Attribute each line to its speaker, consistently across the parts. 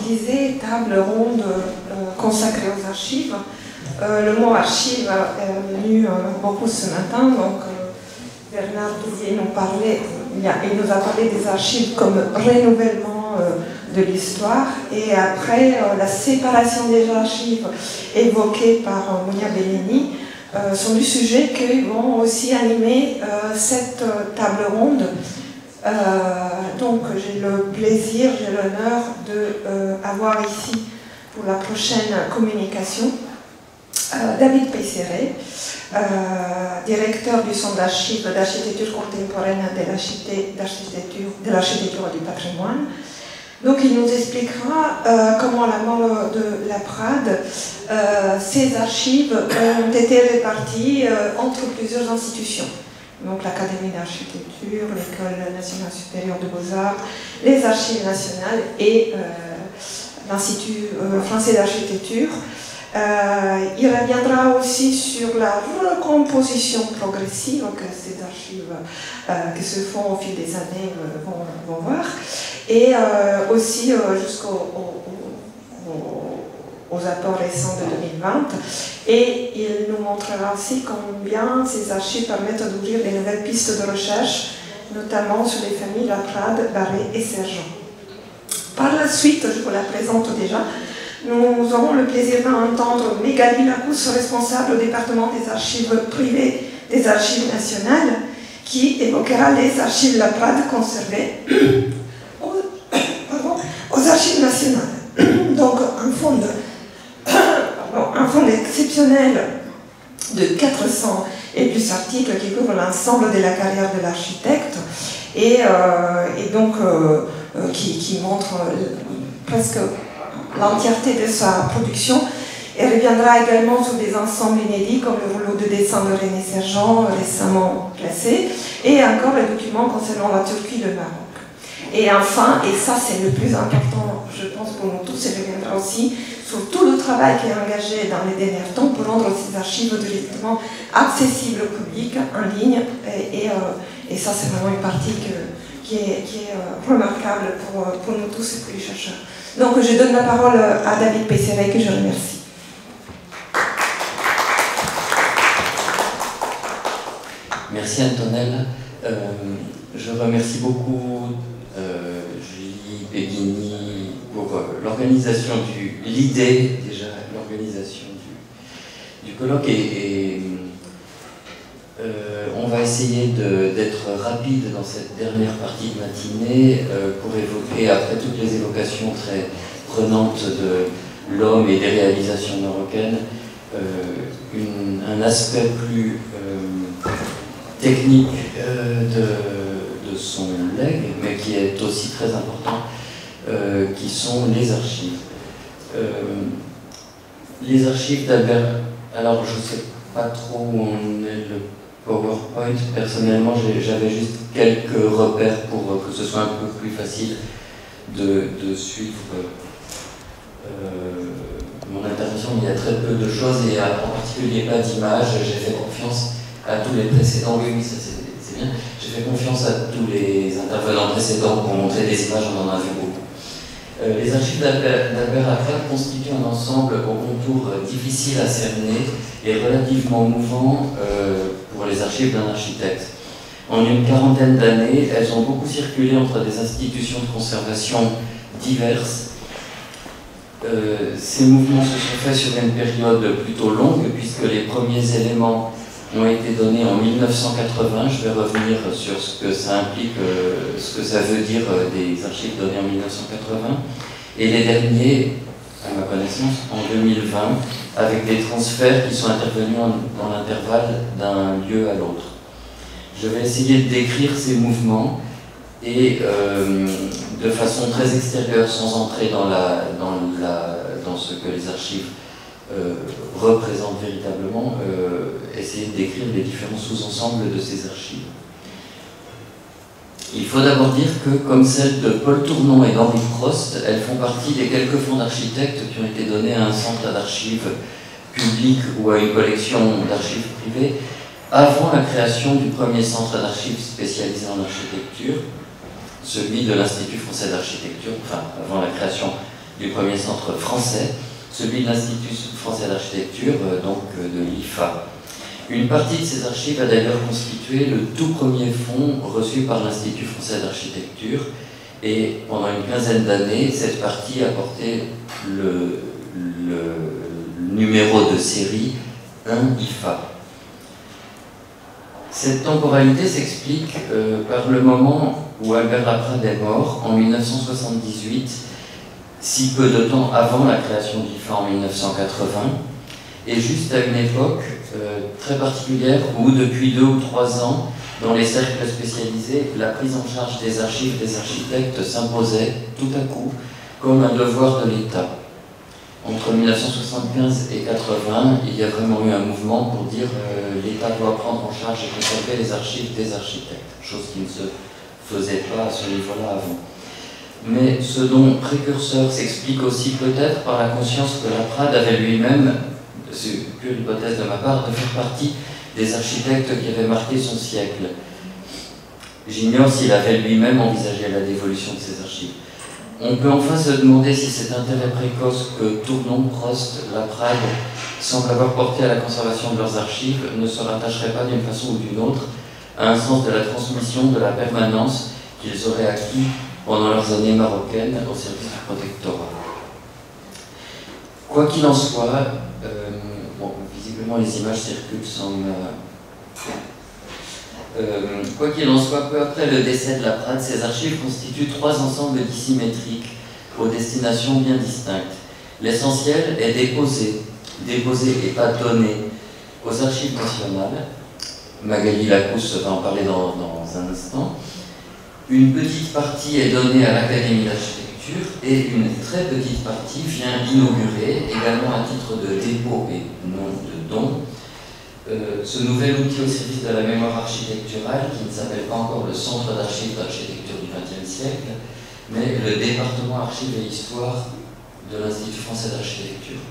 Speaker 1: disait table ronde consacrée aux archives. Le mot archive est venu beaucoup ce matin, donc Bernard Douillet il nous a parlé des archives comme renouvellement de l'histoire, et après la séparation des archives évoquée par Monia Bellini sont du sujet qui vont aussi animer cette table ronde. Donc j'ai le plaisir, j'ai l'honneur d'avoir ici pour la prochaine communication David Peisseret, directeur du Centre d'archives d'architecture contemporaine de l'architecture et du patrimoine. Donc il nous expliquera comment à la mort de la Prade, ces archives ont été réparties entre plusieurs institutions. Donc l'Académie d'architecture, l'École nationale supérieure de beaux-arts, les archives nationales et l'Institut français d'architecture. Il reviendra aussi sur la recomposition progressive que ces archives qui se font au fil des années vont voir, et aussi jusqu'aux apports récents de 2020. Et il nous montrera aussi combien ces archives permettent d'ouvrir de nouvelles pistes de recherche, notamment sur les familles Laprade, Barré et Sergent. Par la suite, je vous la présente déjà, nous aurons le plaisir d'entendre Mégali Lacousse, responsable au département des archives privées des archives nationales, qui évoquera les archives Laprade conservées aux archives nationales. Donc un fonds exceptionnel de 400 et plus articles qui couvrent l'ensemble de la carrière de l'architecte et donc qui montre presque l'entièreté de sa production, et reviendra également sur des ensembles inédits comme le rouleau de dessin de René Sergent récemment classé, et encore les documents concernant la Turquie et le Maroc. Et enfin, et ça c'est le plus important je pense pour nous tous, il reviendra aussi sur tout le travail qui est engagé dans les derniers temps pour rendre ces archives directement accessibles au public en ligne, et ça c'est vraiment une partie qui est remarquable pour nous tous et pour les chercheurs. Donc je donne la parole à David Peisseret, que je remercie.
Speaker 2: Merci Antonella. Je remercie beaucoup Julie Peghini pour l'organisation l'idée déjà, l'organisation du colloque, et on va essayer d'être rapide dans cette dernière partie de matinée pour évoquer, après toutes les évocations très prenantes de l'homme et des réalisations marocaines, un aspect plus technique de son legs, mais qui est aussi très important, qui sont les archives. Les archives d'Albert, alors je ne sais pas trop où on est le PowerPoint, personnellement j'avais juste quelques repères pour que ce soit un peu plus facile de suivre mon intervention. Il y a très peu de choses, et en particulier pas d'images. J'ai fait confiance à tous les précédents, oui ça c'est bien, j'ai fait confiance à tous les intervenants précédents pour montrer des images, on en a vu beaucoup. Les archives d'Albert Lacrade constituent un ensemble au contour difficile à cerner et relativement mouvant pour les archives d'un architecte. En une quarantaine d'années, elles ont beaucoup circulé entre des institutions de conservation diverses. Ces mouvements se sont faits sur une période plutôt longue, puisque les premiers éléments ont été donnés en 1980. Je vais revenir sur ce que ça implique, ce que ça veut dire des archives données en 1980. Et les derniers, à ma connaissance, en 2020, avec des transferts qui sont intervenus dans l'intervalle d'un lieu à l'autre. Je vais essayer de décrire ces mouvements et de façon très extérieure, sans entrer dans ce que les archives représentent véritablement, essayer de décrire les différents sous-ensembles de ces archives. Il faut d'abord dire que, comme celles de Paul Tournon et d'Henri Prost, elles font partie des quelques fonds d'architectes qui ont été donnés à un centre d'archives public ou à une collection d'archives privées avant la création du premier centre d'archives spécialisé en architecture, celui de l'Institut français d'architecture, enfin avant la création du premier centre français, celui de l'Institut français d'architecture, donc de l'IFA. Une partie de ces archives a d'ailleurs constitué le tout premier fonds reçu par l'Institut français d'architecture, et pendant une quinzaine d'années, cette partie a porté le numéro de série 1 IFA. Cette temporalité s'explique par le moment où Albert Laprade est mort, en 1978, si peu de temps avant la création de l'IFA en 1980, et juste à une époque très particulière où, depuis 2 ou 3 ans, dans les cercles spécialisés, la prise en charge des archives des architectes s'imposait tout à coup comme un devoir de l'État. Entre 1975 et 80, il y a vraiment eu un mouvement pour dire l'État doit prendre en charge et conserver les archives des architectes, chose qui ne se faisait pas à ce niveau-là avant. Mais ce don précurseur s'explique aussi peut-être par la conscience que Laprade avait lui-même, c'est pure hypothèse de ma part, de faire partie des architectes qui avaient marqué son siècle. J'ignore s'il avait lui-même envisagé la dévolution de ses archives. On peut enfin se demander si cet intérêt précoce que Tournon, Prost, Laprade semblent avoir porté à la conservation de leurs archives ne se rattacherait pas d'une façon ou d'une autre à un sens de la transmission, de la permanence qu'ils auraient acquis pendant leurs années marocaines au service du protectorat. Quoi qu'il en soit, bon, visiblement les images circulent sans quoi qu'il en soit, peu après le décès de Laprade, ces archives constituent 3 ensembles dissymétriques aux destinations bien distinctes. L'essentiel est déposé et pas donné aux archives nationales. Magali Lacousse va en parler dans un instant. Une petite partie est donnée à l'Académie d'architecture et une très petite partie vient inaugurer, également à titre de dépôt et non de don, ce nouvel outil au service de la mémoire architecturale qui ne s'appelle pas encore le Centre d'archives d'architecture du XXe siècle, mais le département archives et histoire de l'Institut français d'architecture.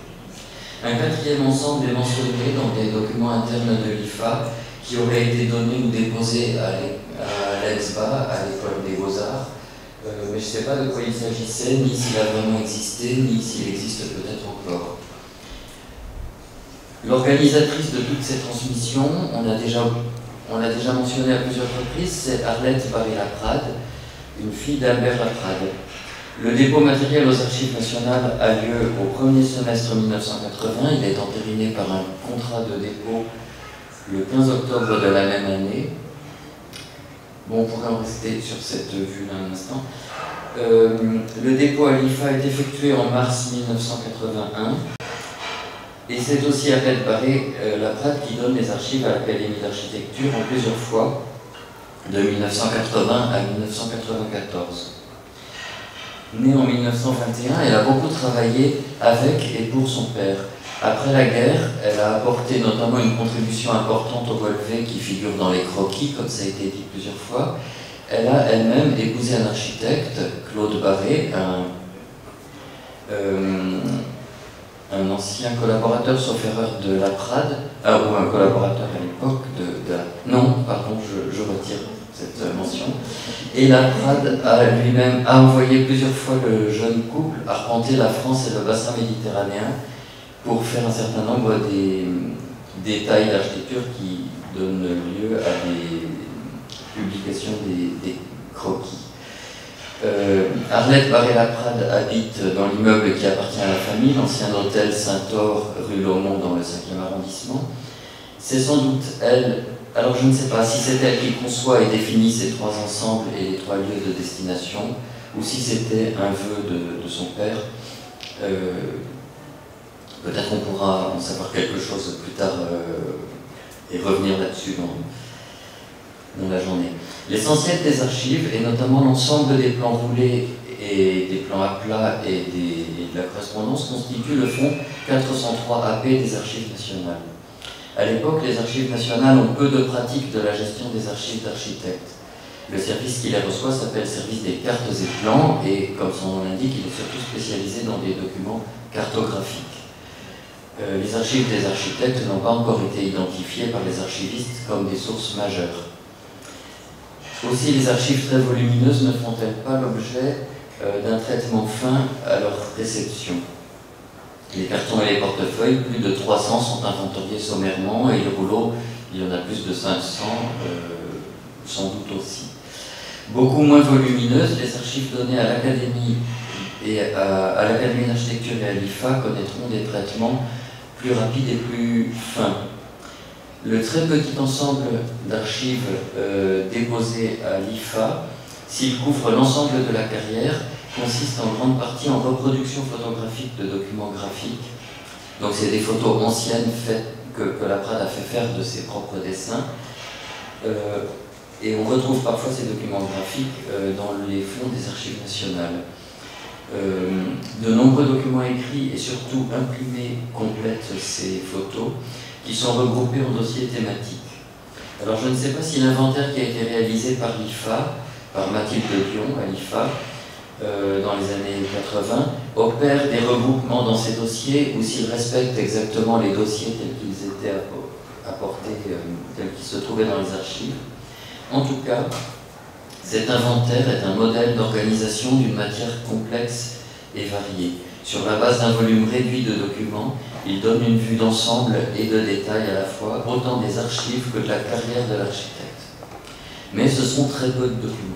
Speaker 2: Un 4e ensemble est mentionné dans des documents internes de l'IFA qui auraient été donnés ou déposés à l'EXBA, à l'École des Beaux-Arts, mais je ne sais pas de quoi il s'agissait, ni s'il a vraiment existé, ni s'il existe peut-être encore. L'organisatrice de toutes ces transmissions, on l'a déjà mentionné à plusieurs reprises, c'est Arlette Barré-Laprade, une fille d'Albert Laprade. Le dépôt matériel aux archives nationales a lieu au premier semestre 1980. Il est entériné par un contrat de dépôt le 15 octobre de la même année. Bon, on pourrait en rester sur cette vue là un instant. Le dépôt à l'IFA est effectué en mars 1981. Et c'est aussi Arlette Barré-Laprade qui donne les archives à l'Académie d'architecture en plusieurs fois, de 1980 à 1994. Née en 1921, elle a beaucoup travaillé avec et pour son père. Après la guerre, elle a apporté notamment une contribution importante au relevé qui figure dans les croquis, comme ça a été dit plusieurs fois. Elle a elle-même épousé un architecte, Claude Barré, un ancien collaborateur, sauf erreur, de Laprade, ou un collaborateur à l'époque Non, pardon, je retire cette mention. Et Laprade a envoyé plusieurs fois le jeune couple arpenter la France et le bassin méditerranéen pour faire un certain nombre des détails d'architecture qui donnent lieu à des publications des croquis. Arlette Barré-Laprade habite dans l'immeuble qui appartient à la famille, l'ancien hôtel Saint-Or, rue Laumont, dans le 5e arrondissement. C'est sans doute elle, alors je ne sais pas si c'est elle qui conçoit et définit ces 3 ensembles et les 3 lieux de destination, ou si c'était un vœu de son père. Peut-être qu'on pourra en savoir quelque chose plus tard et revenir là-dessus dans la journée. L'essentiel des archives, et notamment l'ensemble des plans roulés et des plans à plat et de la correspondance, constitue le fonds 403 AP des archives nationales. À l'époque, les archives nationales ont peu de pratique de la gestion des archives d'architectes. Le service qui les reçoit s'appelle Service des cartes et plans, et comme son nom l'indique, il est surtout spécialisé dans des documents cartographiques. Les archives des architectes n'ont pas encore été identifiées par les archivistes comme des sources majeures. Aussi, les archives très volumineuses ne font-elles pas l'objet d'un traitement fin à leur réception. Les cartons et les portefeuilles, plus de 300 sont inventoriés sommairement, et les rouleaux, il y en a plus de 500, sans doute aussi. Beaucoup moins volumineuses, les archives données à l'Académie et à l'Académie d'architecture et à l'IFA connaîtront des traitements plus rapides et plus fins. Le très petit ensemble d'archives déposées à l'IFA, s'il couvre l'ensemble de la carrière, consiste en grande partie en reproduction photographique de documents graphiques. Donc c'est des photos anciennes faites, que la Prade a fait faire de ses propres dessins. Et on retrouve parfois ces documents graphiques dans les fonds des archives nationales. De nombreux documents écrits et surtout imprimés complètent ces photos qui sont regroupées en dossiers thématiques. Alors je ne sais pas si l'inventaire qui a été réalisé par l'IFA, par Mathilde Dion à l'IFA, dans les années 80, opère des regroupements dans ces dossiers ou s'il respecte exactement les dossiers tels qu'ils étaient apportés, tels qu'ils se trouvaient dans les archives. En tout cas, cet inventaire est un modèle d'organisation d'une matière complexe et variée. Sur la base d'un volume réduit de documents, il donne une vue d'ensemble et de détail à la fois, autant des archives que de la carrière de l'architecte. Mais ce sont très peu de documents.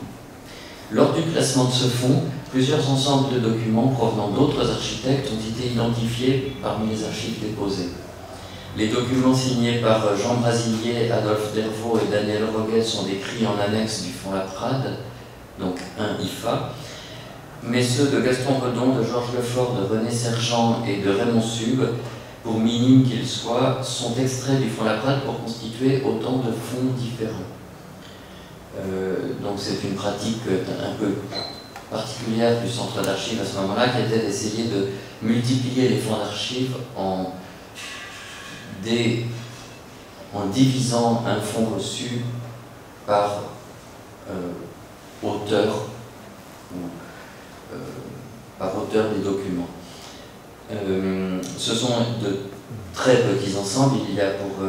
Speaker 2: Lors du classement de ce fonds, plusieurs ensembles de documents provenant d'autres architectes ont été identifiés parmi les archives déposées. Les documents signés par Jean Brasilier, Adolphe Dervaux et Daniel Roguet sont décrits en annexe du fonds La Prade, donc un IFA, mais ceux de Gaston Redon, de Georges Lefort, de René Sergent et de Raymond Sub, pour minimes qu'ils soient, sont extraits du fonds La Prade pour constituer autant de fonds différents. Donc c'est une pratique un peu particulière du centre d'archives à ce moment-là, qui était d'essayer de multiplier les fonds d'archives en divisant un fonds reçu par auteur ou par auteur des documents. Ce sont de très petits ensembles. Il y a pour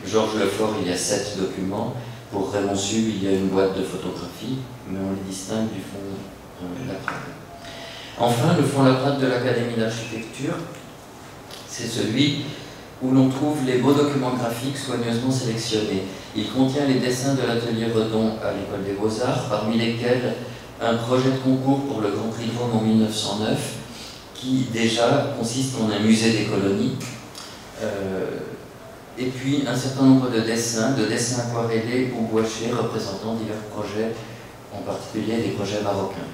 Speaker 2: Georges Lefort, il y a 7 documents. Pour Raymond Sub, il y a une boîte de photographie, mais on les distingue du fonds La Prade. Enfin, le fonds La Prade de l'Académie d'architecture, c'est celui où l'on trouve les beaux documents graphiques soigneusement sélectionnés. Il contient les dessins de l'atelier Redon à l'École des Beaux-Arts, parmi lesquels un projet de concours pour le Grand Prix de Rome en 1909, qui déjà consiste en un musée des colonies, et puis un certain nombre de dessins aquarellés ou gouachés représentant divers projets, en particulier des projets marocains.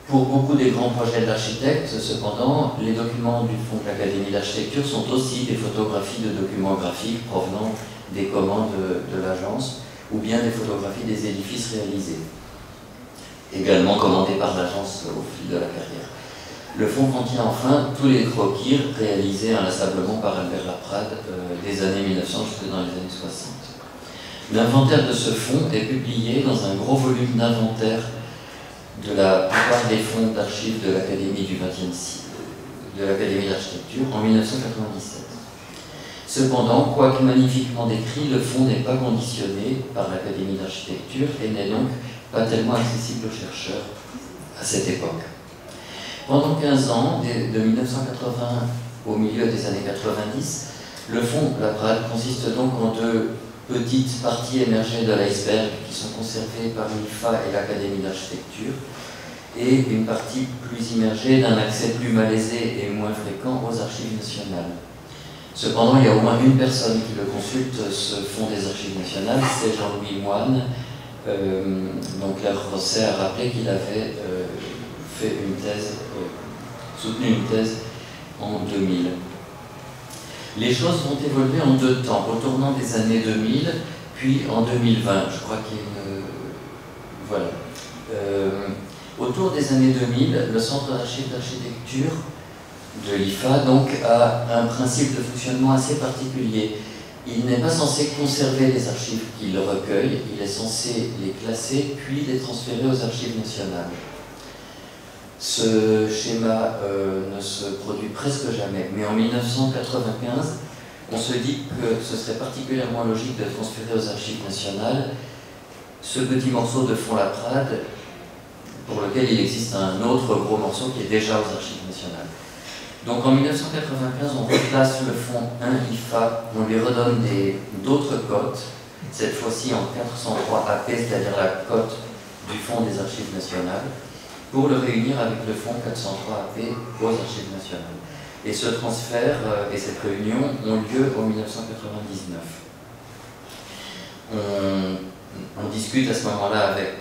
Speaker 2: Pour beaucoup des grands projets d'architectes, cependant, les documents du fonds de l'Académie d'architecture sont aussi des photographies de documents graphiques provenant des commandes de l'agence ou bien des photographies des édifices réalisés, également commandées par l'agence au fil de la carrière. Le fonds contient enfin tous les croquis réalisés inlassablement par Albert Laprade des années 1900 jusque dans les années 60. L'inventaire de ce fonds est publié dans un gros volume d'inventaire de la plupart des fonds d'archives de l'Académie du XXe siècle, de l'Académie d'architecture en 1997. Cependant, quoique magnifiquement décrit, le fonds n'est pas conditionné par l'Académie d'architecture et n'est donc pas tellement accessible aux chercheurs à cette époque. Pendant 15 ans, de 1980 au milieu des années 90, le fonds La Prade consiste donc en 2 petites parties émergées de l'iceberg qui sont conservées par l'IFA et l'Académie d'architecture, et une partie plus immergée d'un accès plus malaisé et moins fréquent aux archives nationales. Cependant, il y a au moins une personne qui le consulte, ce fonds des archives nationales, c'est Jean-Louis Moine, dont Claire Rosset a rappelé qu'il avait fait une thèse, soutenu une thèse en 2000. Les choses vont évoluer en 2 temps, au tournant des années 2000, puis en 2020. Je crois qu'il y a une... Voilà. Autour des années 2000, le Centre d'archives d'architecture de l'IFA donc, a un principe de fonctionnement assez particulier. Il n'est pas censé conserver les archives qu'il recueille, il est censé les classer puis les transférer aux archives nationales. Ce schéma ne se produit presque jamais, mais en 1995, on se dit que ce serait particulièrement logique de transférer aux archives nationales ce petit morceau de fonds La Prade pour lequel il existe un autre gros morceau qui est déjà aux Archives nationales. Donc en 1995, on replace le fonds 1 IFA, on lui redonne d'autres cotes, cette fois-ci en 403 AP, c'est-à-dire la cote du fonds des Archives nationales, pour le réunir avec le fonds 403 AP aux Archives nationales. Et ce transfert et cette réunion ont lieu en 1999. On discute à ce moment-là avec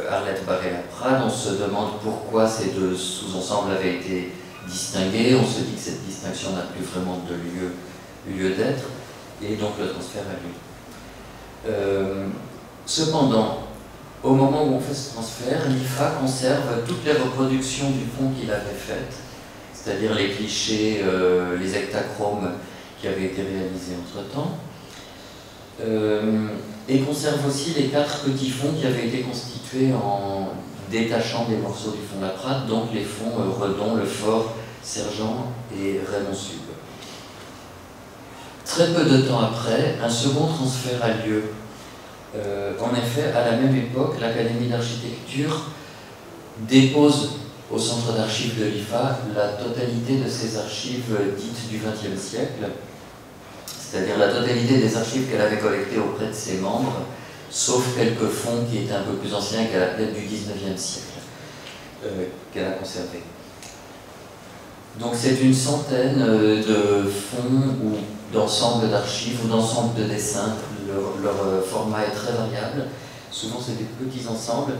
Speaker 2: Arlette Barré-Laprade, on se demande pourquoi ces deux sous-ensembles avaient été distingués, on se dit que cette distinction n'a plus vraiment de lieu d'être, et donc le transfert a lieu. Cependant, au moment où on fait ce transfert, l'IFA conserve toutes les reproductions du fonds qu'il avait faites, c'est-à-dire les clichés, les hectachromes qui avaient été réalisés entre-temps, et conserve aussi les 4 petits fonds qui avaient été constitués en détachant des morceaux du fonds Laprade, donc les fonds Redon, Le Fort, Sergent et Raymond Sub. Très peu de temps après, un second transfert a lieu. En effet, à la même époque, l'Académie d'architecture dépose au centre d'archives de l'IFA la totalité de ses archives dites du XXe siècle, c'est-à-dire la totalité des archives qu'elle avait collectées auprès de ses membres, sauf quelques fonds qui étaient un peu plus anciens, qu'elle appelait du XIXe siècle, qu'elle a conservés. Donc c'est une centaine de fonds ou d'ensembles d'archives ou d'ensembles de dessins. Leur format est très variable. Souvent c'est des petits ensembles.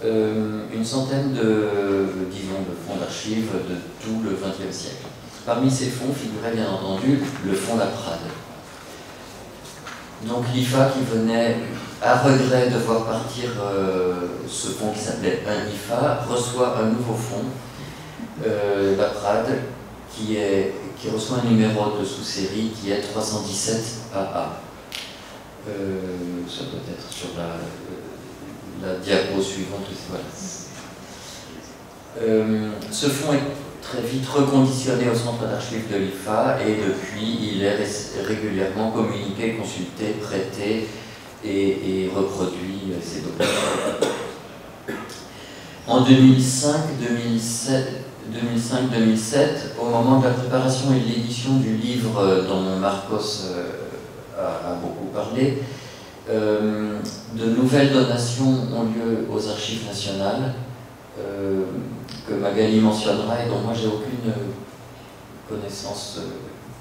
Speaker 2: Une centaine disons, de fonds d'archives de tout le XXe siècle. Parmi ces fonds figurait bien entendu le fonds Laprade. Donc l'IFA qui venait à regret de voir partir ce fonds qui s'appelait un IFA reçoit un nouveau fonds, Laprade, qui reçoit un numéro de sous-série qui est 317 AA. Ça peut être sur la diapo suivante. Voilà. Ce fonds est très vite reconditionné au centre d'archives de l'IFA et depuis il est régulièrement communiqué, consulté, prêté et reproduit ces documents. En 2005-2007, au moment de la préparation et de l'édition du livre dont Marcos a beaucoup parlé, de nouvelles donations ont lieu aux Archives nationales, que Magali mentionnera et dont moi j'ai aucune connaissance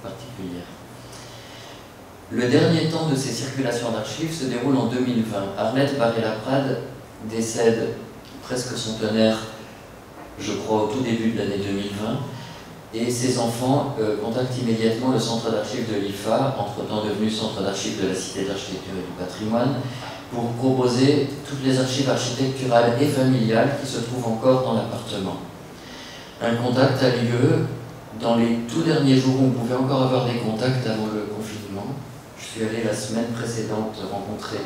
Speaker 2: particulière. Le dernier temps de ces circulations d'archives se déroule en 2020. Arlette Barré-Laprade décède presque centenaire, je crois, au tout début de l'année 2020, et ses enfants contactent immédiatement le centre d'archives de l'IFA, entre-temps devenu centre d'archives de la Cité de l'Architecture et du Patrimoine, pour proposer toutes les archives architecturales et familiales qui se trouvent encore dans l'appartement. Un contact a lieu dans les tout derniers jours où on pouvait encore avoir des contacts avant le confinement. Je suis allé la semaine précédente rencontrer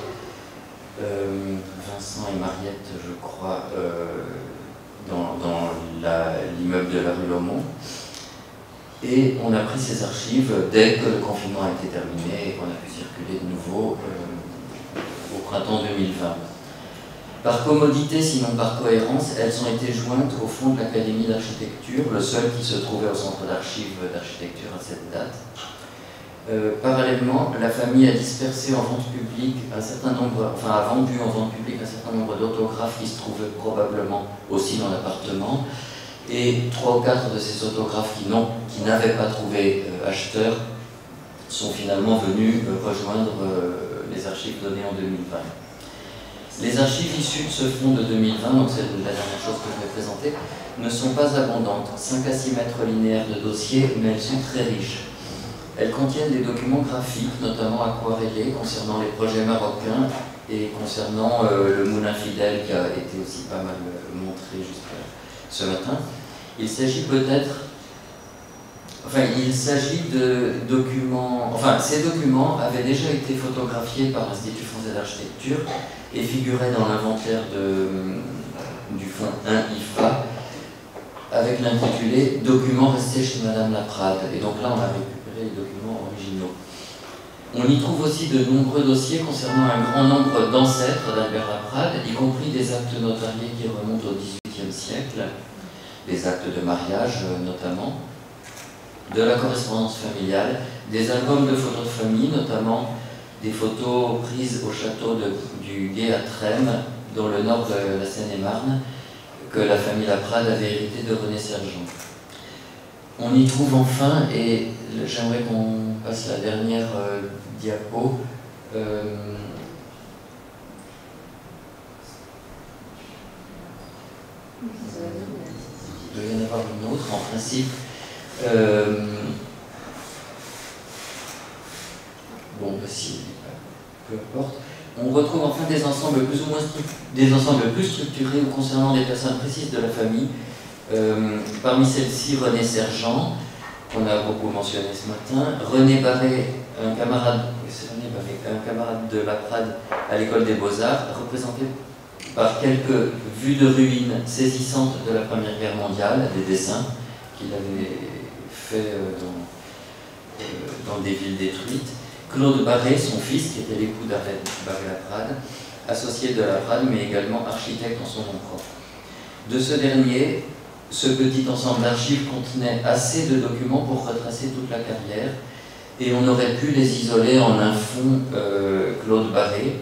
Speaker 2: Vincent et Mariette, je crois, dans l'immeuble de la rue Lomont. Et on a pris ces archives dès que le confinement a été terminé et qu'on a pu circuler de nouveau au printemps 2020. Par commodité, sinon par cohérence, elles ont été jointes au fond de l'Académie d'architecture, le seul qui se trouvait au centre d'archives d'architecture à cette date. Parallèlement, la famille a dispersé en vente publique un certain nombre, enfin a vendu en vente publique un certain nombre d'autographes qui se trouvaient probablement aussi dans l'appartement. Et 3 ou 4 de ces autographes qui n'avaient pas trouvé acheteur sont finalement venus rejoindre les archives données en 2020. Les archives issues de ce fonds de 2020, donc c'est la dernière chose que je vais présenter, ne sont pas abondantes. 5 à 6 mètres linéaires de dossiers, mais elles sont très riches. Elles contiennent des documents graphiques, notamment aquarellés, concernant les projets marocains et concernant le moulin Fidèle qui a été aussi pas mal montré jusqu'à ce matin. Il s'agit peut-être, de documents, ces documents avaient déjà été photographiés par l'Institut français d'architecture et figuraient dans l'inventaire du fonds 1 IFA avec l'intitulé « Documents restés chez Madame Laprade ». Et donc là, on a récupéré les documents originaux. On y trouve aussi de nombreux dossiers concernant un grand nombre d'ancêtres d'Albert Laprade, y compris des actes notariés qui remontent au XVIIIe XIXe siècle, les actes de mariage notamment, de la correspondance familiale, des albums de photos de famille, notamment des photos prises au château du Gué à Trêmes, dans le nord de la Seine-et-Marne, que la famille Laprade avait hérité de René Sergent. On y trouve enfin, et j'aimerais qu'on passe la dernière diapo, il doit y en avoir une autre en principe. Bon, bah, si, peu importe. On retrouve enfin des ensembles plus ou moins des ensembles plus structurés ou concernant des personnes précises de la famille. Parmi celles-ci, René Sergent, qu'on a beaucoup mentionné ce matin, René Barré, un camarade de Laprade à l'école des Beaux-Arts, représenté par quelques vues de ruines saisissantes de la Première Guerre mondiale, des dessins qu'il avait fait dans des villes détruites. Claude Barré, son fils, qui était l'époux d'Arlette Barré-Laprade, associé de Laprade, mais également architecte en son nom propre. De ce dernier, ce petit ensemble d'archives contenait assez de documents pour retracer toute la carrière, et on aurait pu les isoler en un fond Claude Barré,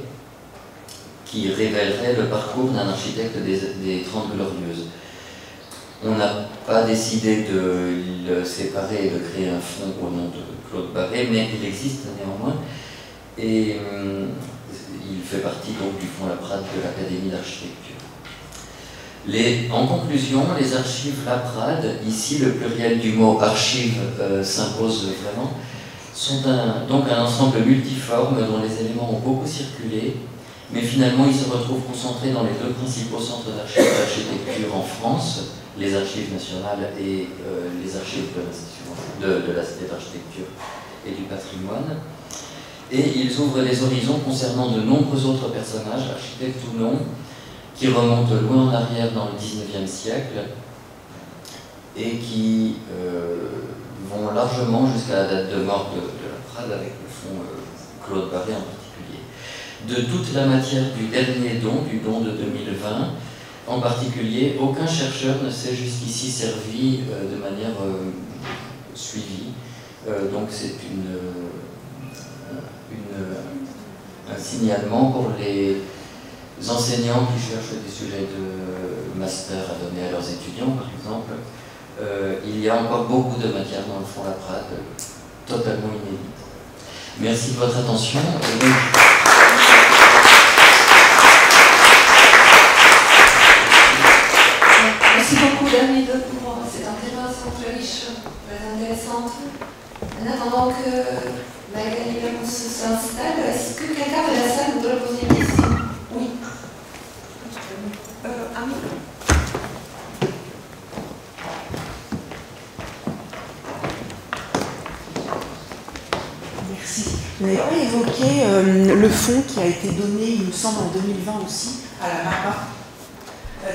Speaker 2: qui révélerait le parcours d'un architecte des 30 Glorieuses. On n'a pas décidé de le séparer et de créer un fonds au nom de Claude Barré, mais il existe néanmoins, et il fait partie donc du fonds Laprade de l'Académie d'architecture. En conclusion, les archives Laprade, ici le pluriel du mot archive s'impose vraiment, sont donc un ensemble multiforme dont les éléments ont beaucoup circulé, mais finalement ils se retrouvent concentrés dans les deux principaux centres d'archives d'architecture en France, les archives nationales et les archives de la Cité d'architecture et du patrimoine. Et ils ouvrent des horizons concernant de nombreux autres personnages, architectes ou non, qui remontent loin en arrière dans le XIXe siècle et qui vont largement jusqu'à la date de mort de Laprade, avec le fonds Claude Barré en particulier. De toute la matière du dernier don, du don de 2020, en particulier, aucun chercheur ne s'est jusqu'ici servi de manière suivie. Donc c'est un signalement pour les enseignants qui cherchent des sujets de master à donner à leurs étudiants, par exemple. Il y a encore beaucoup de matière dans le fonds Laprade, totalement inédite. Merci de votre attention.
Speaker 3: Merci beaucoup, Dany, pour cette intervention très riche, très intéressante. En attendant que Magali Lemous s'installe, est-ce que quelqu'un de la salle voudrait poser une question? Oui.
Speaker 4: Merci. Vous n'avez pas évoqué le fonds qui a été donné, il me semble, en 2020 aussi, à la MAPA,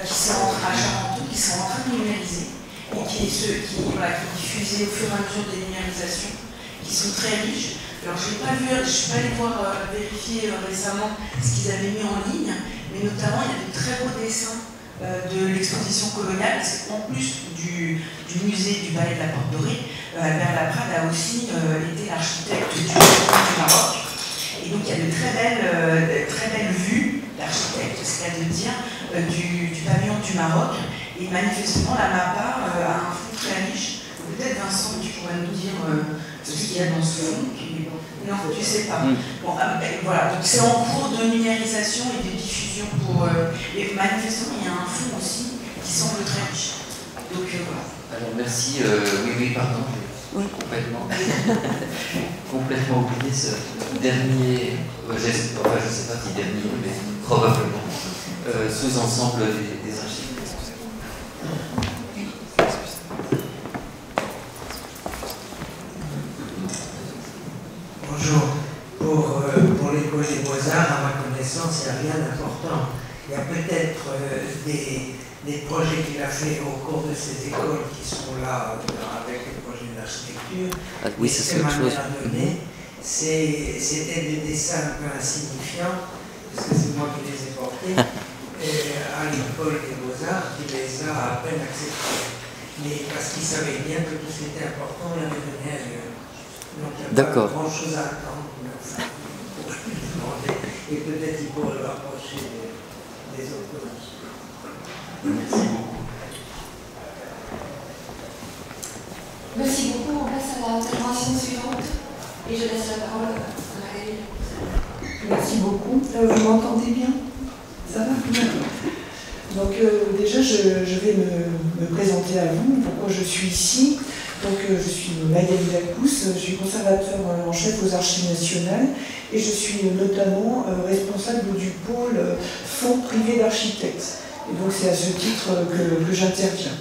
Speaker 4: qui sont en train de numériser et qui est diffusé au fur et à mesure des numérisations, qui sont très riches. Alors je ne suis pas allée vérifier récemment ce qu'ils avaient mis en ligne, mais notamment il y a de très beaux dessins de l'exposition coloniale, parce qu'en plus du musée du Palais de la Porte Dorée, Albert Laprade a aussi été l'architecte du Maroc. Et donc il y a de très belles vues d'architecte, c'est le cas de dire, du pavillon du Maroc. Et manifestement, la MAPA a un fonds très riche. Peut-être Vincent, tu pourrais nous dire ce qu'il y a dans ce fonds. Non, tu ne sais pas. Bon, voilà, donc c'est en cours de numérisation et de diffusion pour. Et manifestement, il y a un fonds aussi qui semble très riche. Donc voilà.
Speaker 2: Alors merci. Oui, pardon. Oui. Complètement oublié ce dernier. Je ne sais pas si dernier, mais probablement sous-ensemble des archives.
Speaker 5: Bonjour. Pour l'école des Beaux-Arts, à ma connaissance, il n'y a rien d'important. Il y a peut-être des projets qu'il a fait au cours de ces écoles qui sont là avec les projets d'architecture.
Speaker 2: Ah, oui, c'est ce que chose.
Speaker 5: C'était des dessins un peu insignifiants, parce que c'est moi qui les ai portés, à l'école des Beaux-Arts, qui les a peine accepté. Mais parce qu'il savait bien que tout ce qui était important, il avait donné ailleurs. Donc il n'y a pas grand-chose à attendre. Enfin, pour lui demander. Et peut-être il pourrait le rapprocher des autres choses.
Speaker 2: Merci beaucoup.
Speaker 3: Merci beaucoup. On passe à l'intervention suivante. Et je laisse la parole à Magali.
Speaker 1: Merci beaucoup. Vous m'entendez bien? Ça va? Donc déjà, je vais me présenter à vous, pourquoi je suis ici. Donc je suis Magali Lacousse, je suis conservateur en chef aux Archives nationales et je suis notamment responsable du pôle fonds privé d'architectes. Et donc c'est à ce titre que j'interviens.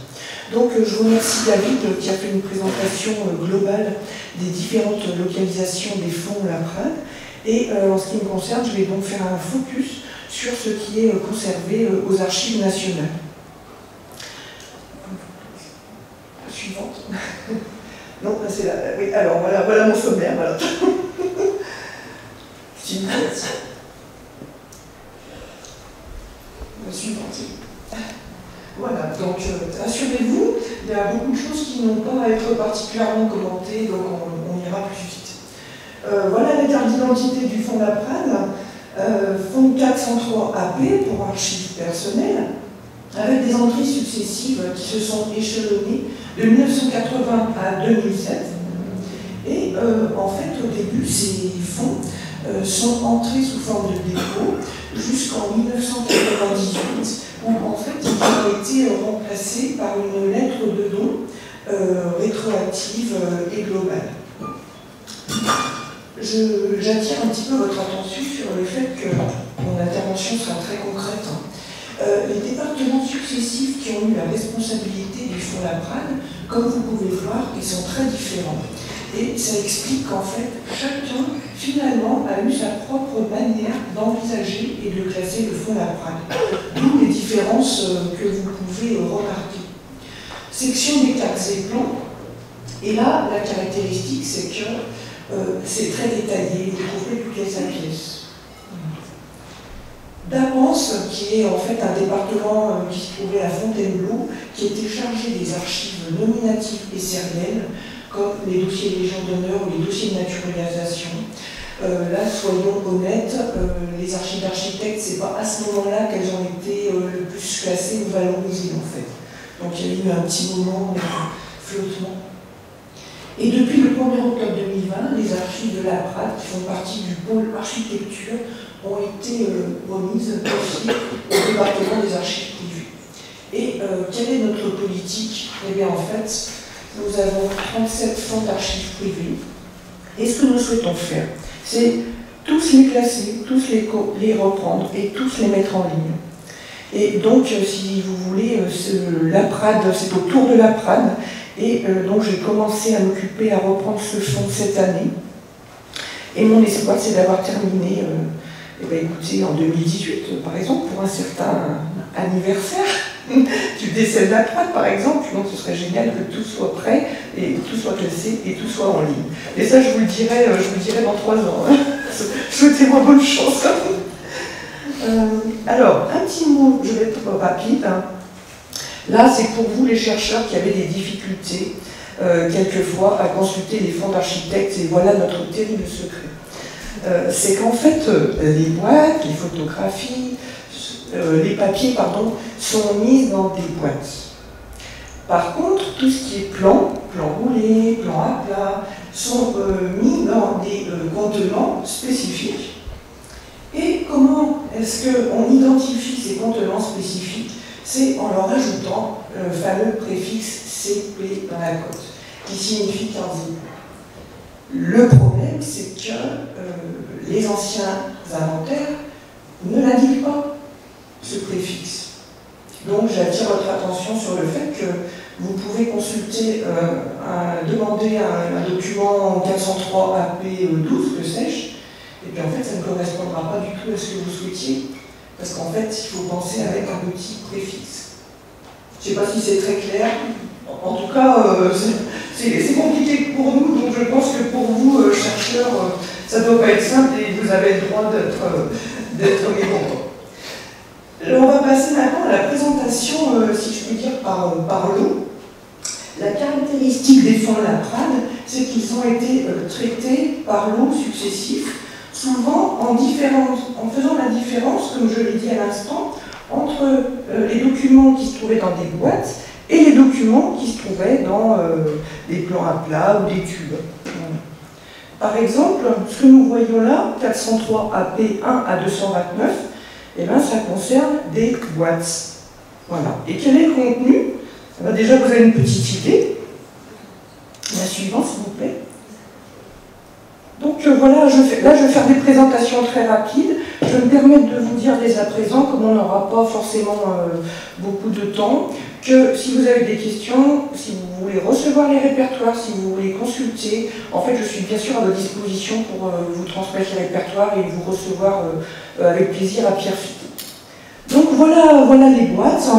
Speaker 1: Donc je remercie David qui a fait une présentation globale des différentes localisations des fonds Laprade. Et en ce qui me concerne, je vais donc faire un focus sur ce qui est conservé aux Archives nationales. Suivante. Non, c'est là. Oui, alors voilà mon sommaire. Voilà. Suivante. Suivante. Voilà, donc assurez-vous, il y a beaucoup de choses qui n'ont pas à être particulièrement commentées, donc on ira plus vite. Voilà la carte d'identité du fonds Laprade, fonds 403 AP pour archives personnelles, avec des entrées successives qui se sont échelonnées de 1980 à 2007. Et en fait, au début, ces fonds sont entrés sous forme de dépôt jusqu'en 1998, où en fait, ils ont été remplacés par une lettre de don rétroactive et globale. J'attire un petit peu votre attention sur le fait que mon intervention sera très concrète. Les départements successifs qui ont eu la responsabilité du fonds Laprade, comme vous pouvez le voir, ils sont très différents. Et ça explique qu'en fait, chacun, finalement, a eu sa propre manière d'envisager et de classer le fonds Laprade. D'où les différences que vous pouvez remarquer. Section des taxes et plans. Et là, la caractéristique, c'est que c'est très détaillé, vous trouverez plus pièce à pièce. D'Avance, qui est en fait un département qui se trouvait à Fontainebleau, qui était chargé des archives nominatives et sérielles, comme les dossiers Légion d'honneur ou les dossiers de naturalisation. Là, soyons honnêtes, les archives d'architectes, c'est pas à ce moment-là qu'elles ont été le plus classées ou valorisées en fait. Donc il y a eu un petit moment de flottement. Et depuis le 1er octobre 2020, les archives de Laprade, qui font partie du pôle architecture, ont été remises aussi au département des archives privées. Et quelle est notre politique? Eh bien en fait, nous avons 37 fonds d'archives privées. Et ce que nous souhaitons faire, c'est tous les classer, tous les reprendre et tous les mettre en ligne. Et donc, si vous voulez, Laprade, c'est autour de Laprade. Et donc j'ai commencé à m'occuper, à reprendre ce fonds cette année. Et mon espoir, c'est d'avoir terminé, écoutez, en 2018, par exemple, pour un certain anniversaire du décès de Laprade, par exemple. Donc ce serait génial que tout soit prêt, et tout soit classé, et tout soit en ligne. Et ça, je vous le dirai dans 3 ans. Hein. Souhaitez-moi bonne chance. Alors, un petit mot, je vais être rapide. Hein. Là, c'est pour vous, les chercheurs, qui avez des difficultés, quelquefois, à consulter les fonds d'architectes, et voilà notre terrible secret. C'est qu'en fait, les boîtes, les photographies, les papiers, pardon, sont mis dans des boîtes. Par contre, tout ce qui est plan roulé, plan à plat, sont mis dans des contenants spécifiques. Et comment est-ce qu'on identifie ces contenants spécifiques? C'est en leur ajoutant le fameux préfixe CP dans la cote, qui signifie 15 000. Le problème, c'est que les anciens inventaires ne l'indiquent pas, ce préfixe. Donc j'attire votre attention sur le fait que vous pouvez consulter, demander un document 403 AP12, que sais-je, et puis en fait ça ne correspondra pas du tout à ce que vous souhaitiez. Parce qu'en fait, il faut penser avec un petit préfixe. Je ne sais pas si c'est très clair. En tout cas, c'est compliqué pour nous, donc je pense que pour vous, chercheurs, ça ne doit pas être simple et vous avez le droit d'être mécontents. On va passer maintenant à la présentation, si je puis dire, par lot. La caractéristique des fonds Laprade, c'est qu'ils ont été traités par lots successifs, souvent en faisant la différence, comme je l'ai dit à l'instant, entre les documents qui se trouvaient dans des boîtes et les documents qui se trouvaient dans des plans à plat ou des tubes. Voilà. Par exemple, ce que nous voyons là, 403 AP1 à 229, eh bien, ça concerne des boîtes. Voilà. Et quel est le contenu? Eh bien, déjà, vous avez une petite idée. La suivante, s'il vous plaît. Donc voilà, là je vais faire des présentations très rapides. Je vais me permettre de vous dire dès à présent, comme on n'aura pas forcément beaucoup de temps, que si vous avez des questions, si vous voulez recevoir les répertoires, si vous voulez consulter, en fait je suis bien sûr à votre disposition pour vous transmettre les répertoires et vous recevoir avec plaisir à Pierrefitte. Donc voilà les boîtes.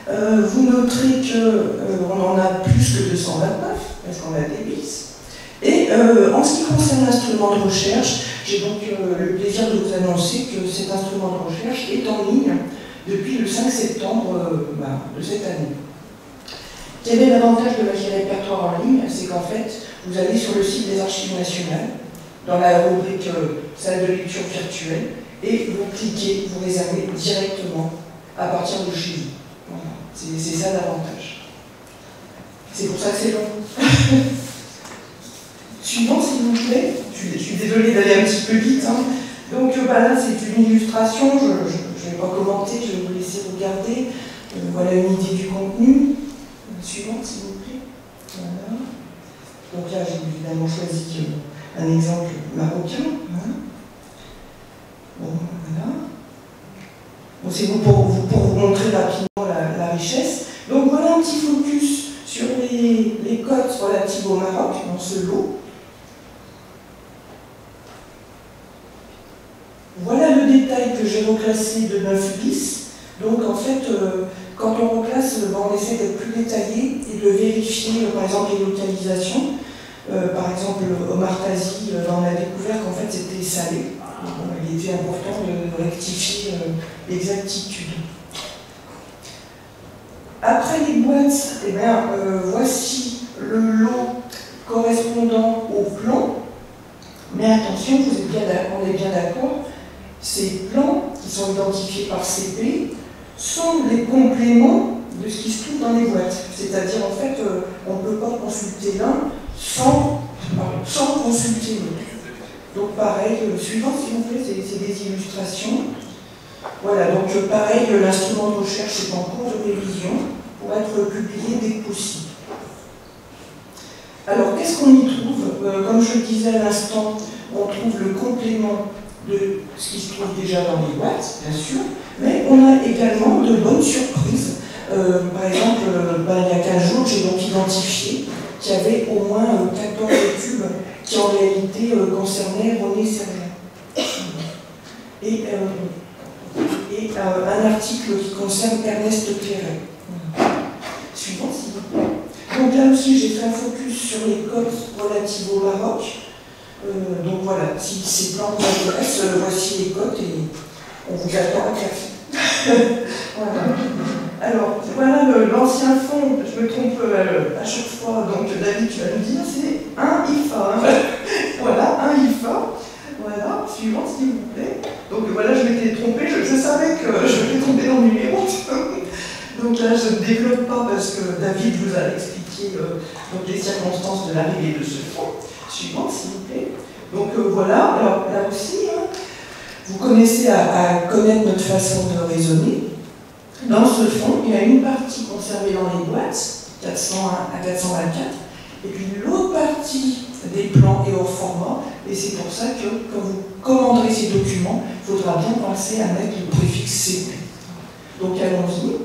Speaker 1: Vous noterez qu'on en a plus que 229, parce qu'on a des bis. Et en ce qui concerne l'instrument de recherche, j'ai donc le plaisir de vous annoncer que cet instrument de recherche est en ligne depuis le 5 septembre de cette année. Quel est l'avantage de la répertoire en ligne? C'est qu'en fait, vous allez sur le site des Archives nationales, dans la rubrique salle de lecture virtuelle, et vous cliquez, vous réservez directement à partir de chez vous. Voilà. C'est ça l'avantage. C'est pour ça que c'est long. Suivant, s'il vous plaît. Je suis désolée d'aller un petit peu vite. Hein. Donc là, c'est une illustration. Je ne vais pas commenter, je vais vous laisser regarder. Voilà une idée du contenu. Suivante, s'il vous plaît. Voilà. Donc là, j'ai évidemment choisi un exemple marocain. Hein. Bon, voilà. Bon, c'est pour vous montrer rapidement la richesse. Donc voilà un petit focus sur les cotes relatives au Maroc dans ce lot. Voilà le détail que j'ai reclassé de 9 bis. Donc en fait, quand on reclasse, on essaie d'être plus détaillé et de vérifier, par exemple, les localisations. Par exemple, Omar Tazi, on a découvert qu'en fait c'était salé. Bon, il était important de rectifier l'exactitude. Après les boîtes, eh bien, voici le lot correspondant au plan. Mais attention, on est bien d'accord, ces plans qui sont identifiés par CP sont les compléments de ce qui se trouve dans les boîtes. C'est-à-dire, en fait, on ne peut pas consulter l'un sans consulter l'autre. Donc pareil, le suivant, s'il vous plaît, c'est des illustrations. Voilà, donc pareil, l'instrument de recherche est en cours de révision pour être publié dès que possible. Alors, qu'est-ce qu'on y trouve? Comme je le disais à l'instant, on trouve le complément de ce qui se trouve déjà dans les boîtes, bien sûr, mais on a également de bonnes surprises. Par exemple, il y a 15 jours, j'ai donc identifié qu'il y avait au moins 14 études qui en réalité concernaient René Sergent. Et un article qui concerne Ernest Clairet. Suivant, s'il vous plaît. Donc là aussi, j'ai fait un focus sur les cotes relatives au Maroc. Donc voilà, si ces plans vous intéressent, voici les cotes et on vous attend à café. Voilà. Alors, voilà l'ancien fond, je me trompe à chaque fois, donc David, tu vas nous dire, c'est un IFA. Hein. Voilà, un IFA. Voilà, suivant, s'il vous plaît. Donc voilà, je m'étais trompée, je savais que je m'étais trompée dans le numéro. Donc là, je ne développe pas parce que David vous a expliqué donc les circonstances de l'arrivée de ce fonds. Suivant, s'il vous plaît. Donc voilà, alors là aussi, hein, vous connaissez à connaître notre façon de raisonner. Dans ce fonds, il y a une partie conservée dans les boîtes, 401 à 424, et puis l'autre partie des plans et hors format, et c'est pour ça que quand vous commanderez ces documents, il faudra bien penser à mettre le préfixe CP. Donc allons-y.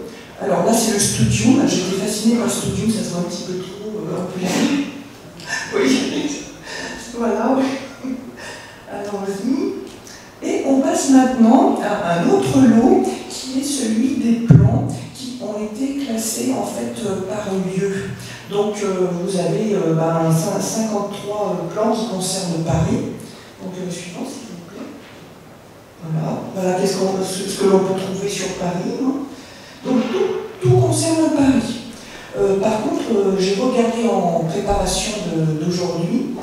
Speaker 1: Alors là, c'est le Studium. J'étais fascinée par le Studium, ça se voit un petit peu trop oui. Voilà, oui. Allons-y. Et on passe maintenant à un autre lot qui est celui des plans qui ont été classés en fait par lieu. Donc vous avez 53 plans qui concernent Paris. Donc suivant, s'il vous plaît.
Speaker 4: Voilà ce que l'on peut trouver sur Paris. Donc tout concerne Paris. Par contre, j'ai regardé en préparation d'aujourd'hui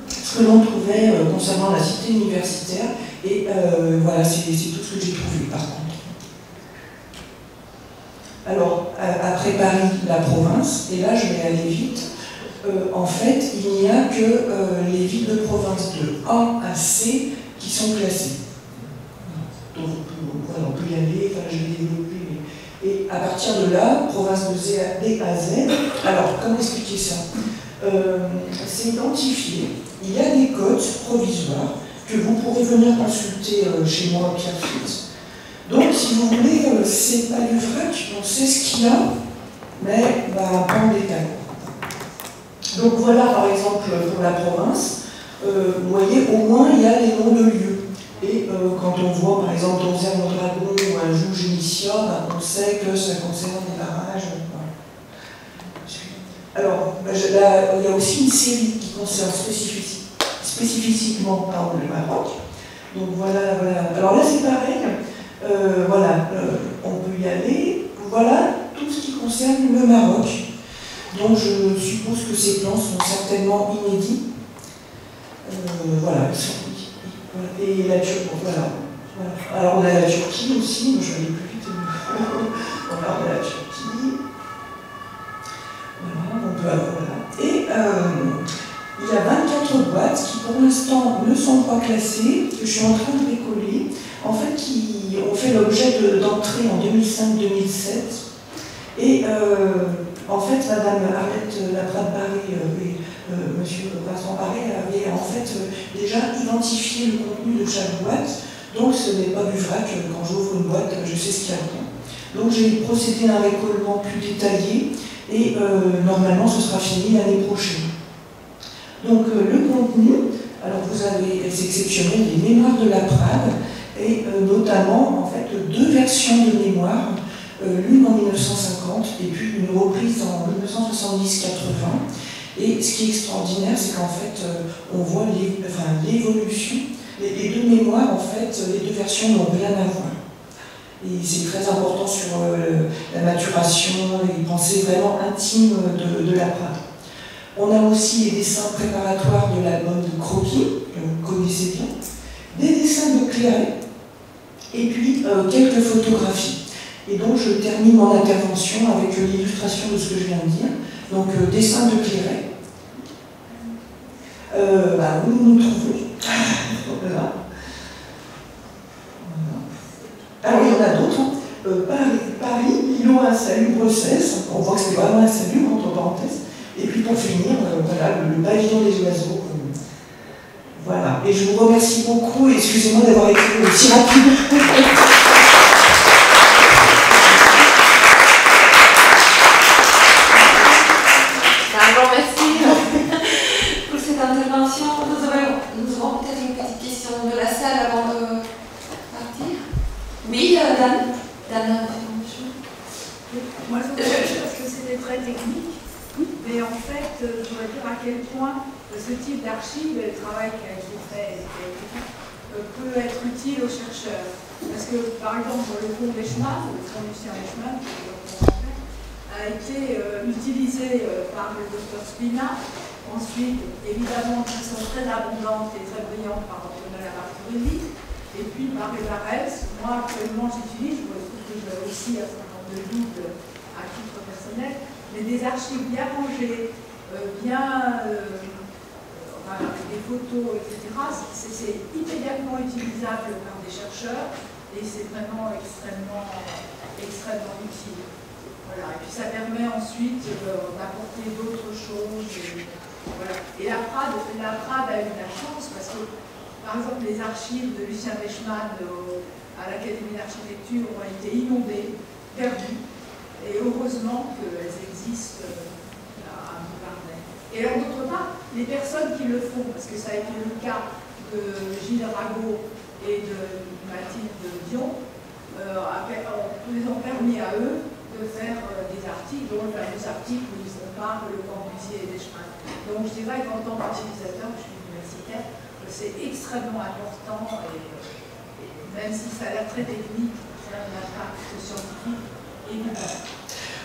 Speaker 4: ce que l'on trouvait concernant la cité universitaire, et voilà, c'est tout ce que j'ai trouvé par contre. Alors, après Paris, la province, et là je vais aller vite. En fait, il n'y a que les villes de province de A à C qui sont classées. Donc, voilà, on peut y aller, enfin, je vais développer. Et à partir de là, province de D à Z, alors, comment expliquer ça? C'est identifié. Il y a des codes provisoires que vous pourrez venir consulter chez moi, Pierre Fritz. Donc, si vous voulez, c'est pas du vrac, on sait ce qu'il y a, mais pas en détail. Donc voilà, par exemple, pour la province, vous voyez, au moins, il y a les noms de lieux. Et quand on voit, par exemple, Donzère-Mondragon ou un Jouge Initia, on sait que ça concerne des barrages. Voilà. Alors, il y a aussi une série qui concerne spécifiquement le Maroc. Donc voilà. Alors là, c'est pareil. Voilà, on peut y aller. Voilà tout ce qui concerne le Maroc. Donc je suppose que ces plans sont certainement inédits. Voilà. Et la Turquie, voilà. Alors on a la Turquie aussi, je vais aller plus vite. Voilà, on a la Turquie. Voilà, on peut avoir, voilà. Et il y a 24 boîtes qui pour l'instant ne sont pas classées, que je suis en train de décoller, en fait qui ont fait l'objet d'entrée en 2005-2007. Et en fait, Madame Arlette Laprade-Barré et Monsieur Vincent Barré avaient en fait déjà identifié le contenu de chaque boîte. Donc ce n'est pas du vrac, quand j'ouvre une boîte, je sais ce qu'il y a dedans. Donc j'ai procédé à un récollement plus détaillé et normalement ce sera fini l'année prochaine. Donc le contenu, alors vous avez, c'est exceptionnel, les mémoires de Laprade et notamment en fait 2 versions de mémoires. L'une en 1950 et puis une reprise en 1970-80. Et ce qui est extraordinaire, c'est qu'en fait, on voit l'évolution. Les 2 mémoires, en fait, les 2 versions n'ont rien à voir. Et c'est très important sur la maturation, les pensées vraiment intimes de Laprade. On a aussi les dessins préparatoires de l'album de croquis, que vous connaissez bien, des dessins de Clairet, et puis quelques photographies. Et donc je termine mon intervention avec l'illustration de ce que je viens de dire. Donc dessin de Clairet. Où nous trouvons. Voilà. Alors il y en a d'autres. Paris, Millau, un salut, Bruxelles. On voit que c'est vraiment un salut, entre parenthèses. Et puis pour finir, voilà, le pavillon des oiseaux. Voilà. Et je vous remercie beaucoup et excusez-moi d'avoir été aussi rapide.
Speaker 3: Nous aurons peut-être une petite question de la salle avant de partir. Oui, Dan.
Speaker 6: Moi, je pense que c'était très technique, mais en fait, je voudrais dire à quel point ce type d'archive, le travail qui a été fait, peut être utile aux chercheurs. Parce que, par exemple, le fonds Eichmann, le fonds Lucien Eichmann, a été utilisé par le docteur Spina. Ensuite, évidemment, de façon très abondante et très brillante par Antonella Martorelli. Et puis par Evarès, moi actuellement j'utilise, je trouve que j'ai aussi un certain nombre de guides à titre personnel, mais des archives bien rangées, avec des photos, etc. C'est immédiatement utilisable par des chercheurs et c'est vraiment extrêmement utile. Voilà. Et puis ça permet ensuite d'apporter d'autres choses. Voilà. Et la Prade a eu de la chance parce que, par exemple, les archives de Lucien Eichmann à l'Académie d'architecture ont été inondées, perdues, et heureusement qu'elles existent à Montparnasse. Et alors, d'autre part, les personnes qui le font, parce que ça a été le cas de Gilles Rago et de Mathilde Dion, les ont permis à eux de faire des articles, dont le fameux article où ils comparent Le Corbusier et Eichmann. Donc je dirais qu'en tant qu'utilisateur, je suis universitaire, c'est extrêmement important et même si ça a l'air très technique, ça n'a pas de scientifique évident.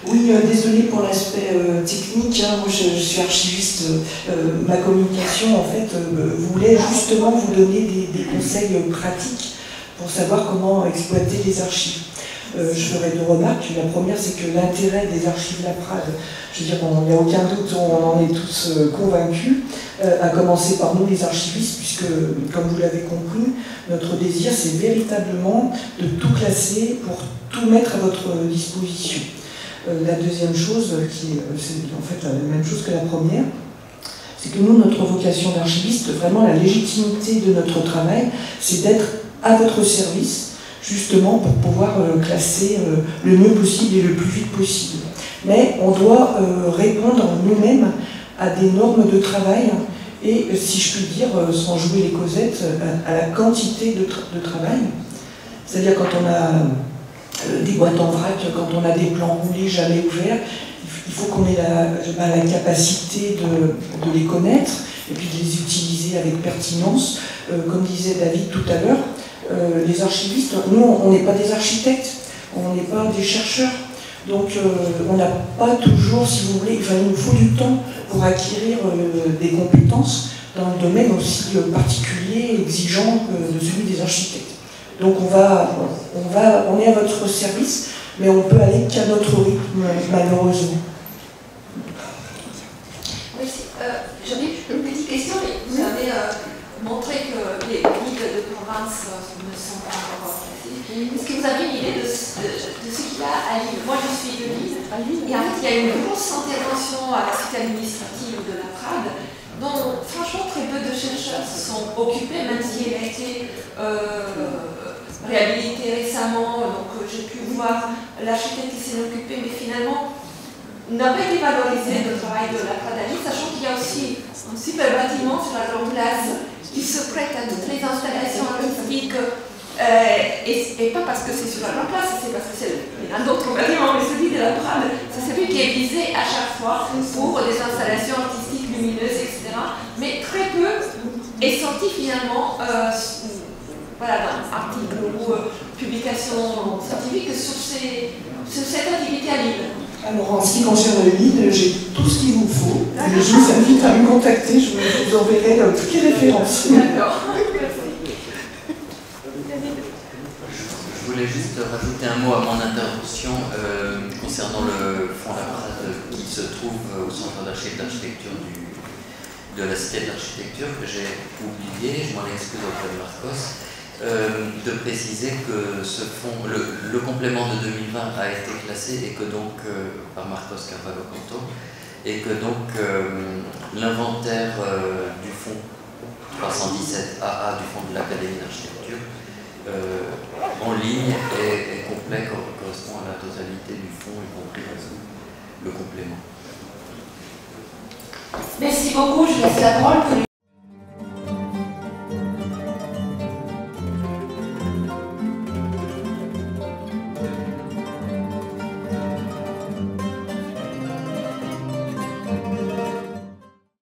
Speaker 4: Oui, désolé pour l'aspect technique, hein. Moi je suis archiviste, ma communication en fait voulait justement vous donner des conseils pratiques pour savoir comment exploiter les archives. Je ferai deux remarques. La première, c'est que l'intérêt des archives Laprade, je veux dire, il n'y a aucun doute, on en est tous convaincus, à commencer par nous les archivistes, puisque, comme vous l'avez compris, notre désir, c'est véritablement de tout classer pour tout mettre à votre disposition. La deuxième chose, qui est en fait la même chose que la première, c'est que nous, notre vocation d'archiviste, vraiment la légitimité de notre travail, c'est d'être à votre service, justement pour pouvoir classer le mieux possible et le plus vite possible. Mais on doit répondre nous-mêmes à des normes de travail et, si je puis dire, sans jouer les causettes, à la quantité de travail. C'est-à-dire quand on a des boîtes en vrac, quand on a des plans roulés jamais ouverts, il faut qu'on ait la capacité de les connaître et puis de les utiliser avec pertinence. Comme disait David tout à l'heure, les archivistes, nous on n'est pas des architectes, on n'est pas des chercheurs, donc on n'a pas toujours, si vous voulez, enfin, il nous faut du temps pour acquérir des compétences dans le domaine aussi particulier, exigeant de celui des architectes. Donc on est à votre service, mais on peut aller qu'à notre rythme, malheureusement.
Speaker 3: Oui, j'avais une petite question, mais vous avez montré que les guides de province ne sont pas encore classés. Est-ce que vous avez une idée de ce qu'il y a à Lille? Moi, je suis de Lille, et en fait, il y a une grosse intervention à la cité administrative de Laprade, dont, franchement, très peu de chercheurs se sont occupés, même si elle a été réhabilitée récemment. Donc, j'ai pu voir l'architecte qui s'est occupé, mais finalement, n'a pas été valorisé le travail de Laprade à Lille, sachant qu'il y a aussi un super bâtiment sur la grande place qui se prête à toutes les installations artistiques, et pas parce que c'est sur la grande place, c'est parce que c'est un autre bâtiment, mais celui de Laprade, c'est celui qui est visé à chaque fois pour des installations artistiques lumineuses, etc. Mais très peu est sorti finalement voilà, d'un article ou publication scientifique sur cette activité à Lille.
Speaker 4: Alors en ce qui concerne Lille, j'ai tout ce qu'il vous faut. Je vous invite à me contacter, je vous enverrai toutes les références.
Speaker 3: D'accord.
Speaker 2: Je voulais juste rajouter un mot à mon intervention concernant le fonds Laprade qui se trouve au centre d'archives d'architecture de la Cité de l'Architecture, que j'ai oublié, je m'en excuse auprès de Marcos, de préciser que ce fonds, le complément de 2020 a été classé et que donc, par Marcos Carvalho Canto, et que donc l'inventaire du fonds 317 AA du fonds de l'Académie d'Architecture en ligne est complet, correspond à la totalité du fonds, y compris le complément.
Speaker 3: Merci beaucoup, je laisse la parole.